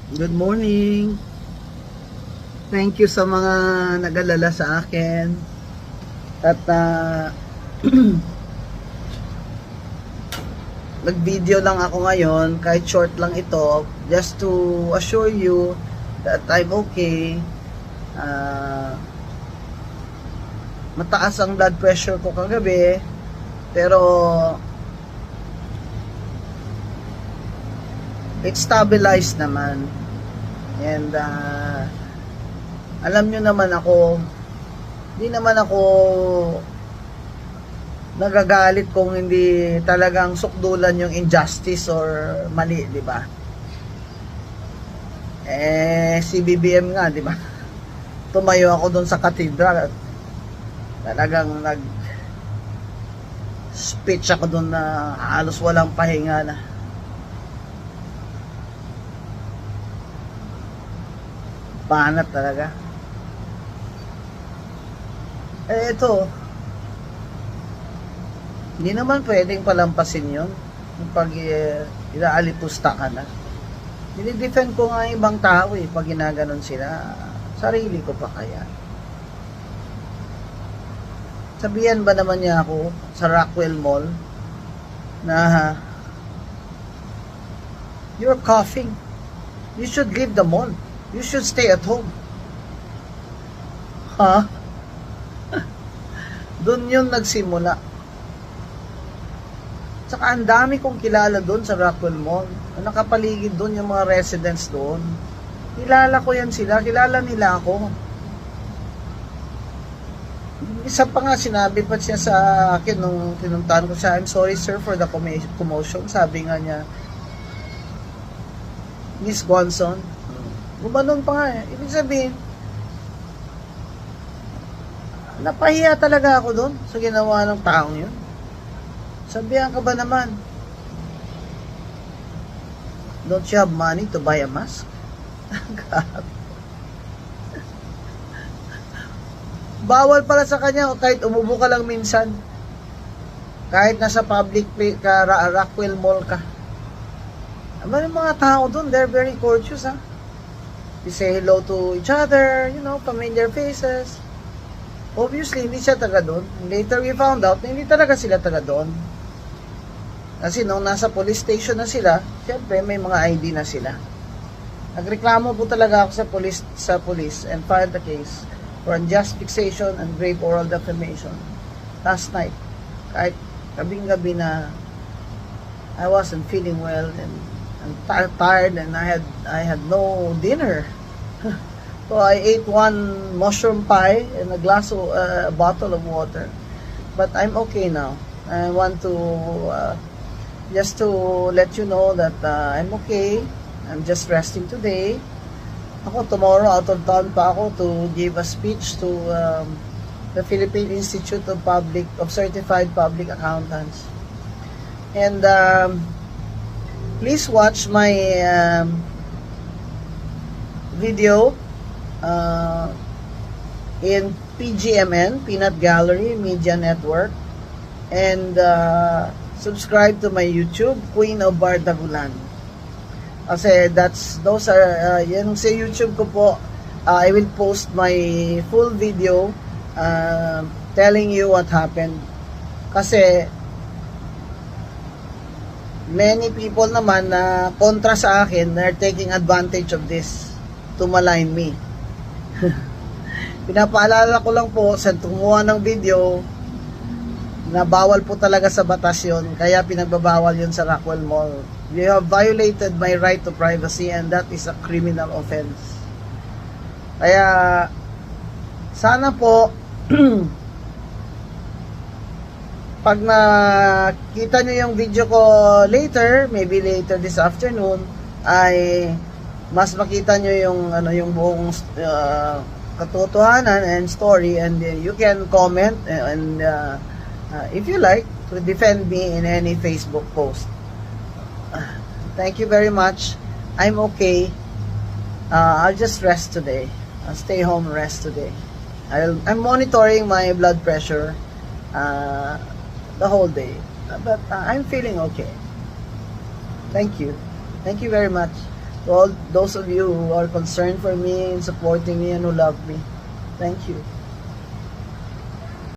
Good morning. Thank you sa mga nag-alala sa akin. At nag-video lang ako ngayon, kahit short lang ito, just to assure you that I'm okay. Mataas ang blood pressure ko kagabi, pero it's stabilized naman. And alam nyo naman ako, hindi naman ako nagagalit kung hindi talagang sukdulan yung injustice or mali, di ba? Si BBM nga, di ba? Tumayo ako doon sa cathedral at talagang speech ako doon na halos walang pahinga na. Banat talaga. Ito, hindi naman pwedeng palampasin yun pag inaalipusta ka na. Dinidefend ko nga ibang tao pag ginaganon sila. Sarili ko pa kaya. Sabihan ba naman niya ako sa Rockwell Mall na you're coughing, you should leave the mall, you should stay at home. Ha? Doon yun nagsimula. Tsaka ang dami kong kilala doon sa Rockwell Mall. Nakapaligid doon yung mga residents doon. Kilala ko yan sila. Kilala nila ako. Isa pa nga, sinabi pa siya sa akin nung tinuntahan ko siya, I'm sorry sir for the commotion. Sabi nga niya, Miss Gonson. Gumanon pa nga eh. Ibig sabihin, napahiya talaga ako doon sa ginawa ng taong yun. Sabihan ka ba naman? Don't you have money to buy a mask? Bawal pala sa kanya kahit umubo ka lang minsan. Kahit nasa public place ka, Rockwell Mall ka. Aba yung mga tao doon, they're very courteous, ha? They say hello to each other, you know, familiar faces. Obviously, hindi siya taga doon. Later we found out na hindi talaga sila taga doon. Kasi nung nasa police station na sila, syempre may mga ID na sila. Nagreklamo po talaga ako sa police and filed the case for unjust fixation and grave oral defamation last night. Kahit gabing-gabi na I wasn't feeling well and I'm tired and I had no dinner. So I ate one mushroom pie and a bottle of water. But I'm okay now. I want to just to let you know that I'm okay. I'm just resting today. Ako tomorrow out of town pa ako to give a speech to the Philippine Institute of Certified Public Accountants. And please watch my video in PGMN, Peanut Gallery Media Network, and subscribe to my YouTube, Queen of Bardagulan. Kasi those are yan sa YouTube ko po. I will post my full video telling you what happened. Kasi many people naman na kontra sa akin, they're taking advantage of this to malign me. Pinapaalala ko lang po sa tumuha ng video na bawal po talaga sa batas yun, kaya pinagbabawal yun sa Rockwell Mall. You have violated my right to privacy and that is a criminal offense. Kaya sana po pag nakita nyo yung video ko later, maybe later this afternoon, ay mas makita nyo yung buong katotohanan and story, and you can comment and if you like to defend me in any Facebook post. Thank you very much. I'm okay. I'll just rest today. I'll stay home and rest today. I'm monitoring my blood pressure the whole day, but I'm feeling okay. Thank you very much. To all those of you who are concerned for me and supporting me and who love me, thank you.